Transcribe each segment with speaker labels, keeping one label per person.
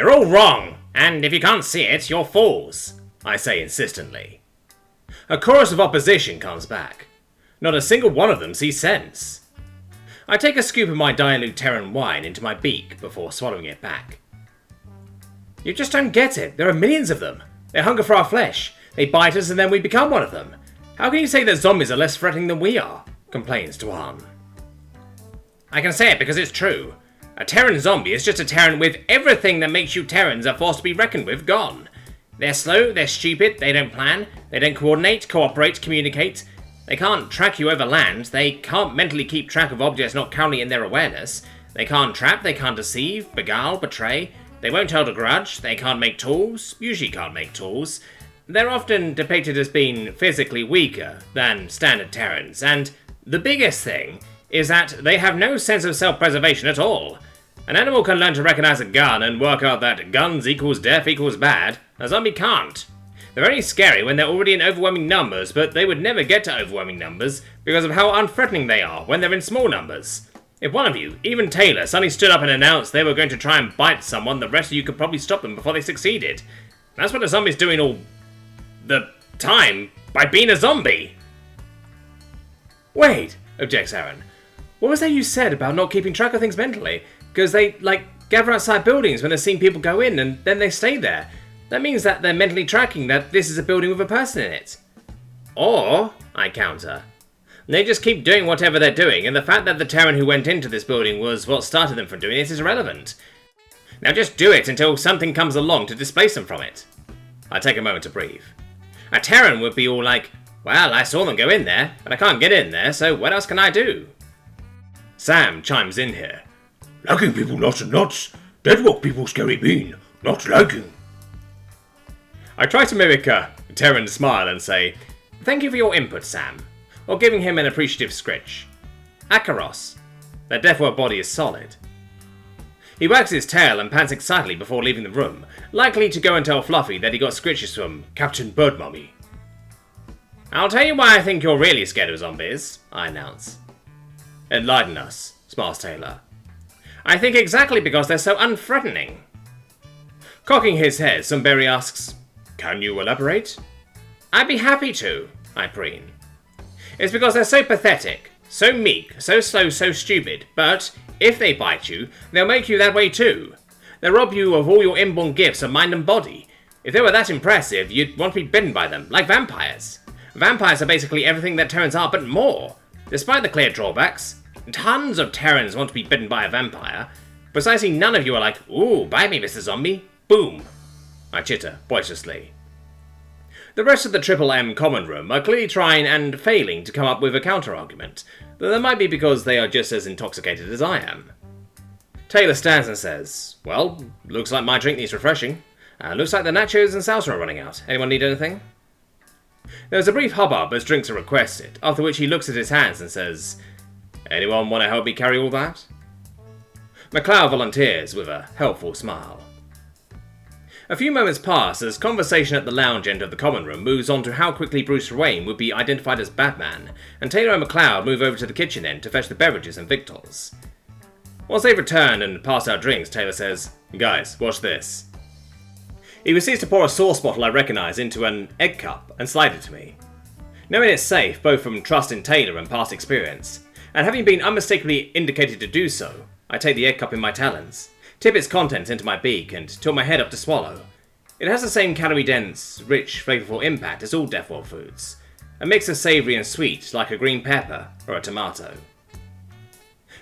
Speaker 1: You're all wrong, and if you can't see it, you're fools, I say insistently. A chorus of opposition comes back. Not a single one of them sees sense. I take a scoop of my dilute Terran wine into my beak before swallowing it back. You just don't get it. There are millions of them. They hunger for our flesh. They bite us and then we become one of them. How can you say that zombies are less threatening than we are? Complains Dwan. I can say it because it's true. A Terran zombie is just a Terran with everything that makes you Terrans a force to be reckoned with gone. They're slow, they're stupid, they don't plan, they don't coordinate, cooperate, communicate. They can't track you over land, they can't mentally keep track of objects not currently in their awareness. They can't trap, they can't deceive, beguile, betray. They won't hold a grudge, they can't make tools, usually can't make tools. They're often depicted as being physically weaker than standard Terrans, and the biggest thing is that they have no sense of self-preservation at all. An animal can learn to recognize a gun and work out that guns equals death equals bad. A zombie can't. They're only scary when they're already in overwhelming numbers, but they would never get to overwhelming numbers because of how unthreatening they are when they're in small numbers. If one of you, even Taylor, suddenly stood up and announced they were going to try and bite someone, the rest of you could probably stop them before they succeeded. That's what a zombie's doing all the time, by being a zombie. Wait, objects Aaron. What was that you said about not keeping track of things mentally? Because they, gather outside buildings when they're seeing people go in and then they stay there. That means that they're mentally tracking that this is a building with a person in it. Or, I counter, they just keep doing whatever they're doing, and the fact that the Terran who went into this building was what started them from doing it is irrelevant. Now just do it until something comes along to displace them from it. I take a moment to breathe. A Terran would be all like, well, I saw them go in there, but I can't get in there, so what else can I do? Sam chimes in here.
Speaker 2: Lagging people not and nuts. Deadlock people scary bean. Not lagging.
Speaker 1: I try to mimic a Terran smile and say, thank you for your input, Sam. Or giving him an appreciative scritch. Akaros. Their deathwork body is solid. He wags his tail and pants excitedly before leaving the room, likely to go and tell Fluffy that he got Scritches from Captain Birdmummy. I'll tell you why I think you're really scared of zombies, I announce. Enlighten us, smiles Taylor. I think exactly because they're so unthreatening. Cocking his head, Sunbury asks, can you elaborate? I'd be happy to, I preen. It's because they're so pathetic, so meek, so slow, so stupid, but if they bite you, they'll make you that way too. They'll rob you of all your inborn gifts of mind and body. If they were that impressive, you'd want to be bitten by them, like vampires. Vampires are basically everything that Terrans are, but more. Despite the clear drawbacks, tons of Terrans want to be bitten by a vampire. Precisely none of you are like, ooh, bite me, Mr. Zombie. Boom. I chitter, boisterously. The rest of the Triple M common room are clearly trying and failing to come up with a counter-argument, though that might be because they are just as intoxicated as I am. Taylor stands and says, well, looks like my drink needs refreshing. Looks like the nachos and salsa are running out. Anyone need anything? There's a brief hubbub as drinks are requested, after which he looks at his hands and says, anyone want to help me carry all that? McLeod volunteers with a helpful smile. A few moments pass as conversation at the lounge end of the common room moves on to how quickly Bruce Wayne would be identified as Batman, and Taylor and McLeod move over to the kitchen end to fetch the beverages and victuals. Once they return and pass out drinks, Taylor says, guys, watch this. He proceeds to pour a sauce bottle I recognise into an egg cup and slide it to me. Knowing it's safe, both from trust in Taylor and past experience, and having been unmistakably indicated to do so, I take the egg cup in my talons, tip its contents into my beak, and tilt my head up to swallow. It has the same calorie-dense, rich, flavourful impact as all Deathworld foods, a mix of savoury and sweet like a green pepper or a tomato.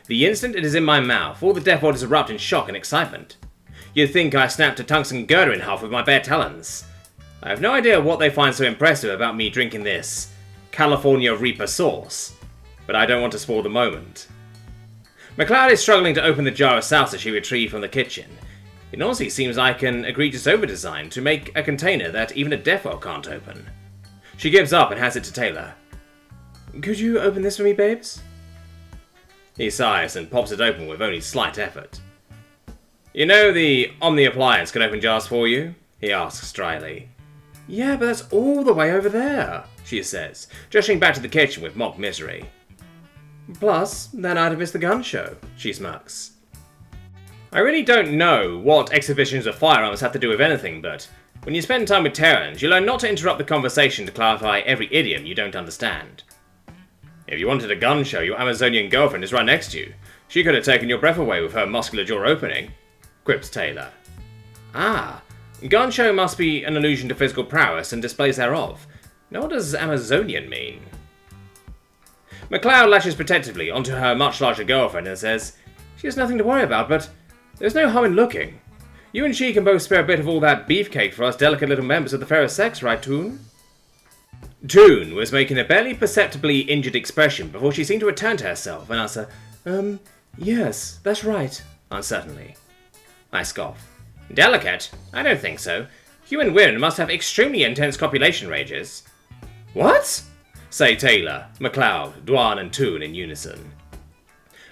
Speaker 1: The instant it is in my mouth, all the Deathworlders erupt in shock and excitement. You'd think I snapped a tungsten girder in half with my bare talons. I have no idea what they find so impressive about me drinking this California Reaper sauce, but I don't want to spoil the moment. McLeod is struggling to open the jar of salsa she retrieved from the kitchen. It honestly seems like an egregious overdesign to make a container that even a Deathworld can't open. She gives up and hands it to Taylor. Could you open this for me, babes? He sighs and pops it open with only slight effort. You know the Omni appliance can open jars for you? He asks dryly. Yeah, but that's all the way over there, she says, gesturing back to the kitchen with mock misery. Plus, then I'd have missed the gun show, she smirks. I really don't know what exhibitions of firearms have to do with anything, but when you spend time with Terrans, you learn not to interrupt the conversation to clarify every idiom you don't understand. If you wanted a gun show, your Amazonian girlfriend is right next to you. She could have taken your breath away with her muscular jaw opening, quips Taylor. Ah, gun show must be an allusion to physical prowess and displays thereof. Now what does Amazonian mean? McLeod lashes protectively onto her much larger girlfriend and says, she has nothing to worry about, but there's no harm in looking. You and she can both spare a bit of all that beefcake for us delicate little members of the fairer sex, right, Toon? Toon was making a barely perceptibly injured expression before she seemed to return to herself and answer, yes, that's right, uncertainly. I scoff. Delicate? I don't think so. Human women must have extremely intense copulation rages. What? Say Taylor, McLeod, Dwan and Toon in unison.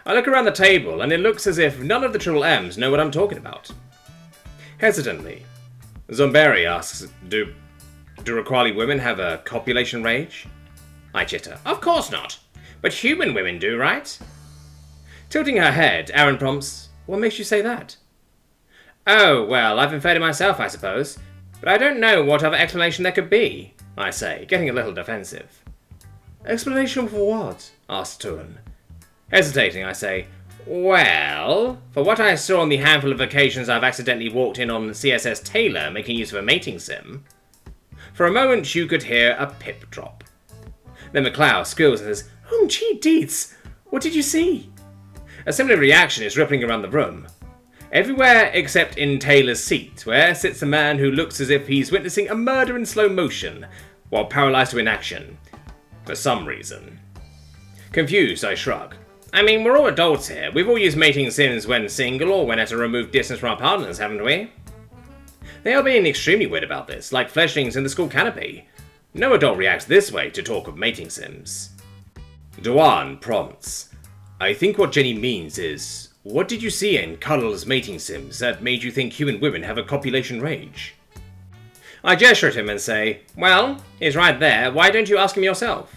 Speaker 1: I look around the table and it looks as if none of the triple M's know what I'm talking about. Hesitantly, Zomberi asks, Do Raquali women have a copulation rage? I chitter. Of course not. But human women do, right? Tilting her head, Aaron prompts, what makes you say that? Oh, well, I've inferred it myself, I suppose. But I don't know what other explanation there could be, I say, getting a little defensive. Explanation for what? asks Toon. Hesitating, I say, well, for what I saw on the handful of occasions I've accidentally walked in on CSS Taylor making use of a mating sim, for a moment you could hear a pip drop. Then McLeod squeals and says, oh, gee deets, what did you see? A similar reaction is rippling around the room. Everywhere except in Taylor's seat, where sits a man who looks as if he's witnessing a murder in slow motion, while paralysed to inaction, for some reason. Confused, I shrug. I mean, we're all adults here. We've all used mating sims when single or when at a removed distance from our partners, haven't we? They are being extremely weird about this, like fledglings in the school canopy. No adult reacts this way to talk of mating sims. Dwan prompts. I think what Jenny means is, what did you see in Cuddle's mating sims that made you think human women have a copulation rage? I gesture at him and say, well, he's right there, why don't you ask him yourself?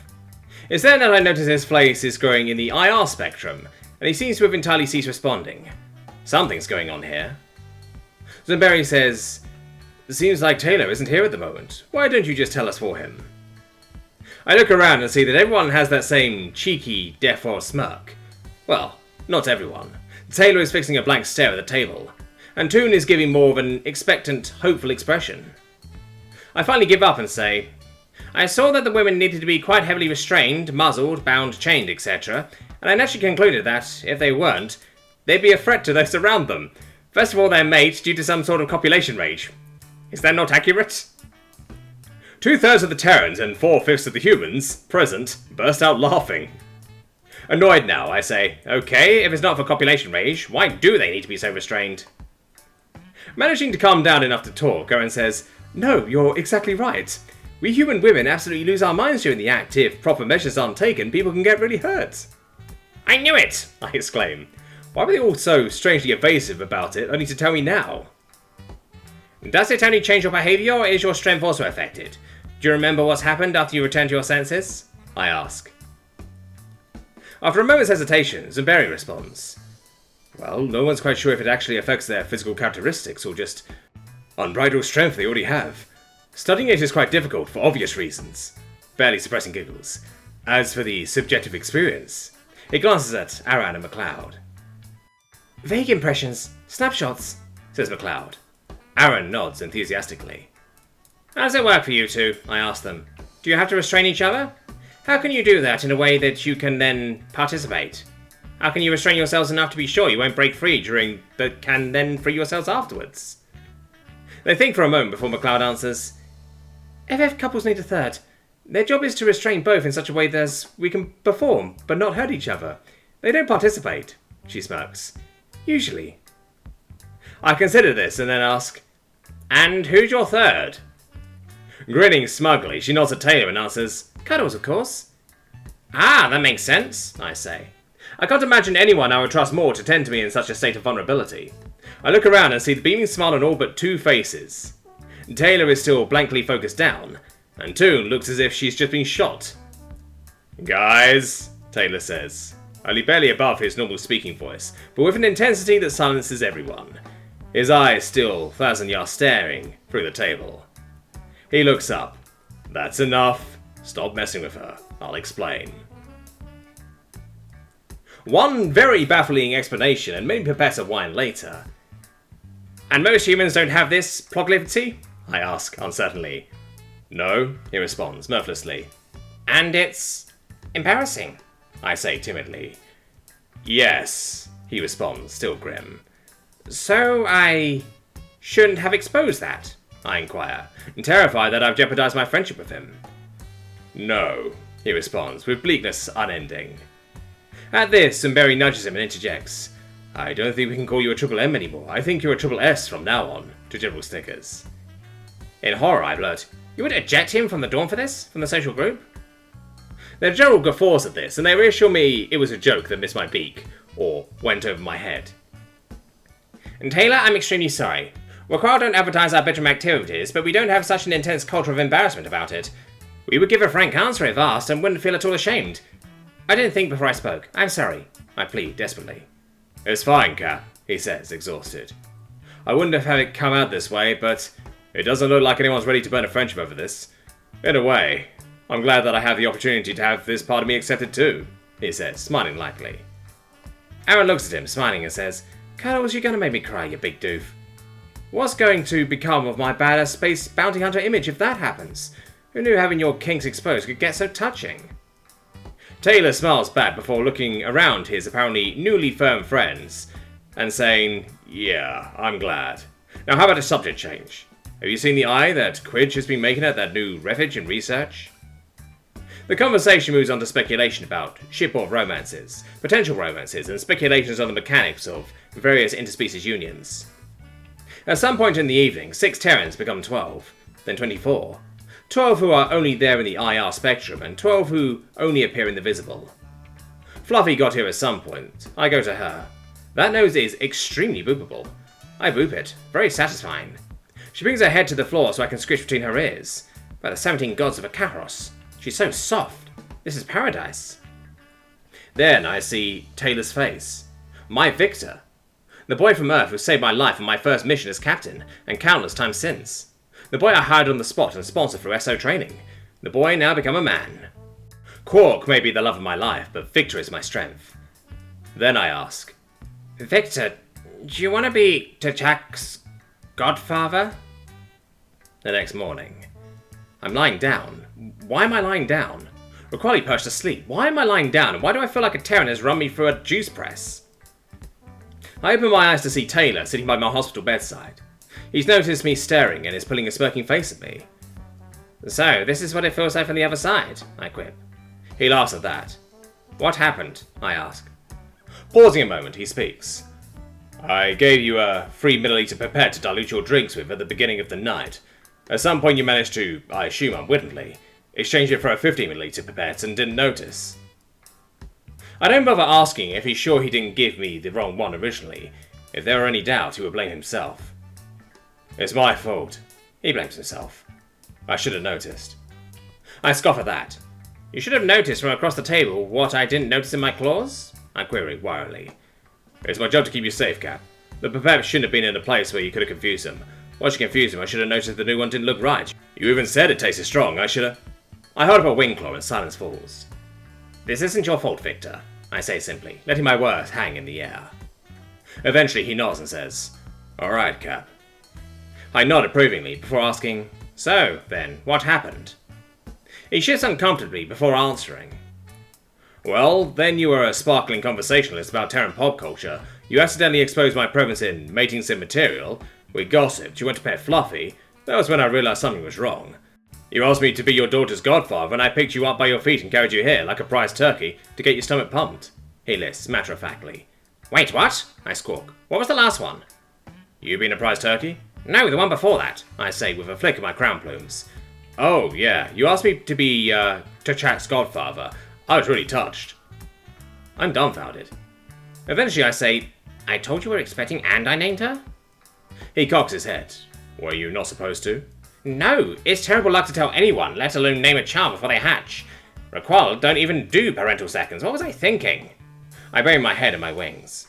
Speaker 1: It's then that I notice his face is growing in the IR spectrum, and he seems to have entirely ceased responding. Something's going on here. Zomberi says, seems like Taylor isn't here at the moment. Why don't you just tell us for him? I look around and see that everyone has that same cheeky, deaf-or smirk. Well, not everyone. Taylor is fixing a blank stare at the table, and Toon is giving more of an expectant, hopeful expression. I finally give up and say, I saw that the women needed to be quite heavily restrained, muzzled, bound, chained, etc., and I naturally concluded that, if they weren't, they'd be a threat to those around them. First of all, their mate, due to some sort of copulation rage. Is that not accurate? 2/3 of the Terrans and 4/5 of the humans present burst out laughing. Annoyed now, I say, okay, if it's not for copulation rage, why do they need to be so restrained? Managing to calm down enough to talk, Gartin says, no, you're exactly right. We human women absolutely lose our minds during the act. If proper measures aren't taken, people can get really hurt. I knew it! I exclaim. Why were they all so strangely evasive about it, only to tell me now? Does it only change your behaviour, or is your strength also affected? Do you remember what's happened after you return to your senses? I ask. After a moment's hesitation, Zomberi responds. Well, no one's quite sure if it actually affects their physical characteristics, or just unbridled strength they already have. Studying it is quite difficult for obvious reasons. Barely suppressing giggles. As for the subjective experience, he glances at Aran and McLeod. Vague impressions, snapshots, says McLeod. Aran nods enthusiastically. How does it work for you two? I ask them. Do you have to restrain each other? How can you do that in a way that you can then participate? How can you restrain yourselves enough to be sure you won't break free but can then free yourselves afterwards? They think for a moment before McLeod answers. FF couples need a third. Their job is to restrain both in such a way that we can perform, but not hurt each other. They don't participate, she smirks. Usually. I consider this and then ask, and who's your third? Grinning smugly, she nods at Taylor and answers, Cuddles, of course. Ah, that makes sense, I say. I can't imagine anyone I would trust more to tend to me in such a state of vulnerability. I look around and see the beaming smile on all but two faces. Taylor is still blankly focused down, and Toon looks as if she's just been shot. Guys, Taylor says. only barely above his normal speaking voice, but with an intensity that silences everyone. His eyes still 1,000 yards staring through the table. He looks up. That's enough. Stop messing with her. I'll explain. One very baffling explanation and many pipettes of wine later. And most humans don't have this proclivity? I ask uncertainly. No, he responds mirthlessly. And it's embarrassing, I say timidly. Yes, he responds, still grim. So I shouldn't have exposed that, I inquire, terrified that I've jeopardized my friendship with him. No, he responds, with bleakness unending. At this, Umberry nudges him and interjects. I don't think we can call you a Triple M anymore. I think you're a Triple S from now on, to General Snickers. In horror, I blurt, you would eject him from the dorm for this? From the social group? The general guffaws at this, and they reassure me it was a joke that missed my beak, or went over my head. And Taylor, I'm extremely sorry. Wakar don't advertise our bedroom activities, but we don't have such an intense culture of embarrassment about it. We would give a frank answer if asked, and wouldn't feel at all ashamed. I didn't think before I spoke. I'm sorry, I plead desperately. It's fine, Cap, he says, exhausted. I wouldn't have had it come out this way, but it doesn't look like anyone's ready to burn a friendship over this. In a way, I'm glad that I have the opportunity to have this part of me accepted too, he says, smiling lightly. Aaron looks at him, smiling, and says, Cuddles, you're gonna make me cry, you big doof. What's going to become of my badass space bounty hunter image if that happens? Who knew having your kinks exposed could get so touching? Taylor smiles back before looking around his apparently newly firm friends and saying, yeah, I'm glad. Now how about a subject change? Have you seen the eye that Quidge has been making at that new refuge and research? The conversation moves on to speculation about shipboard romances, potential romances, and speculations on the mechanics of various interspecies unions. At some point in the evening, 6 Terrans become 12, then 24. 12 who are only there in the IR spectrum, and 12 who only appear in the visible. Fluffy got here at some point. I go to her. That nose is extremely boopable. I boop it. Very satisfying. She brings her head to the floor so I can scritch between her ears. By the 17 gods of Akaros. She's so soft. This is paradise. Then I see Taylor's face. My Victor. The boy from Earth who saved my life on my first mission as captain, and countless times since. The boy I hired on the spot and sponsored through SO training. The boy now become a man. Quark may be the love of my life, but Victor is my strength. Then I ask, Victor, do you want to be T'Chak's godfather? The next morning. I'm lying down. Why am I lying down? We're quietly perched asleep. Why am I lying down, and why do I feel like a Terran has run me through a juice press? I open my eyes to see Taylor sitting by my hospital bedside. He's noticed me staring and is pulling a smirking face at me. So, this is what it feels like from the other side, I quip. He laughs at that. What happened? I ask. Pausing a moment, he speaks. I gave you a 3 milliliter pipette to dilute your drinks with at the beginning of the night. At some point you managed to, I assume unwittingly, exchange it for a 50 milliliter pipette and didn't notice. I don't bother asking if he's sure he didn't give me the wrong one originally. If there were any doubt, he would blame himself. It's my fault. He blames himself. I should have noticed. I scoff at that. You should have noticed from across the table what I didn't notice in my claws? I query wirily. It's my job to keep you safe, Cap. The pipette shouldn't have been in a place where you could have confused him. Once you confused him, I should have noticed the new one didn't look right. You even said it tasted strong. I should have... I hold up a wing claw and silence falls. This isn't your fault, Victor, I say simply, letting my words hang in the air. Eventually he nods and says, All right, Cap. I nod approvingly before asking, So, then, what happened? He shifts uncomfortably before answering. Well, then you were a sparkling conversationalist about Terran pop culture. You accidentally exposed my presence in Mating Sim material. We gossiped, you went to pet Fluffy. That was when I realized something was wrong. You asked me to be your daughter's godfather, and I picked you up by your feet and carried you here, like a prize turkey, to get your stomach pumped. He lists, matter-of-factly. Wait, what? I squawk. What was the last one? You being a prize turkey? No, the one before that, I say with a flick of my crown plumes. Oh, yeah, you asked me to be, T'Chak's godfather. I was really touched. I'm dumbfounded. Eventually I say, I told you we were expecting and I named her? He cocks his head. Were you not supposed to? No, it's terrible luck to tell anyone, let alone name a child before they hatch. Raquel don't even do parental seconds. What was I thinking? I bury my head in my wings.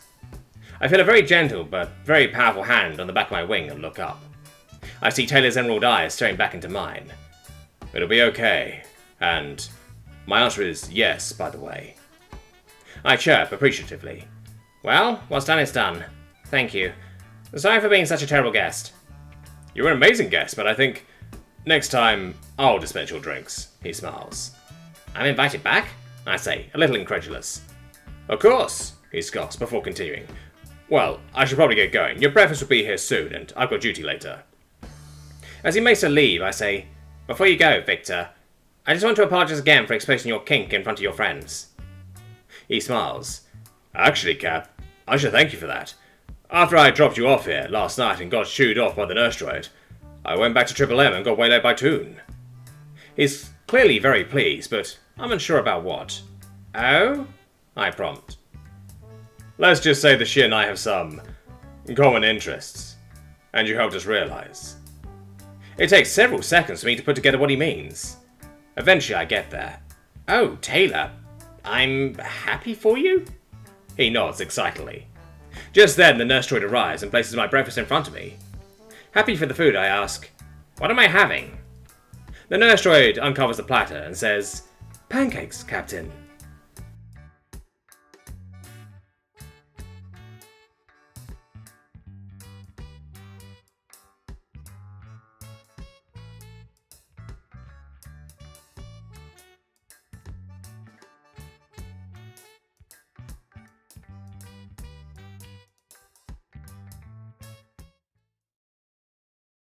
Speaker 1: I feel a very gentle but very powerful hand on the back of my wing and look up. I see Taylor's emerald eyes staring back into mine. It'll be okay, and my answer is yes, by the way. I chirp appreciatively. Well, what's done is done. Thank you. Sorry for being such a terrible guest. You're an amazing guest, but I think next time I'll dispense your drinks, he smiles. I'm invited back? I say, a little incredulous. Of course, he scoffs before continuing. Well, I should probably get going. Your breakfast will be here soon, and I've got duty later. As he makes her leave, I say, before you go, Victor, I just want to apologize again for exposing your kink in front of your friends. He smiles. Actually, Cap, I should thank you for that. After I dropped you off here last night and got shooed off by the nurse droid, I went back to Triple M and got waylaid by Toon. He's clearly very pleased, but I'm unsure about what. Oh? I prompt. Let's just say that she and I have some common interests, and you helped us realize. It takes several seconds for me to put together what he means. Eventually I get there. Oh, Taylor, I'm happy for you? He nods excitedly. Just then the nurse droid arrives and places my breakfast in front of me. Happy for the food, I ask, what am I having? The nurse droid uncovers the platter and says, Pancakes, Captain.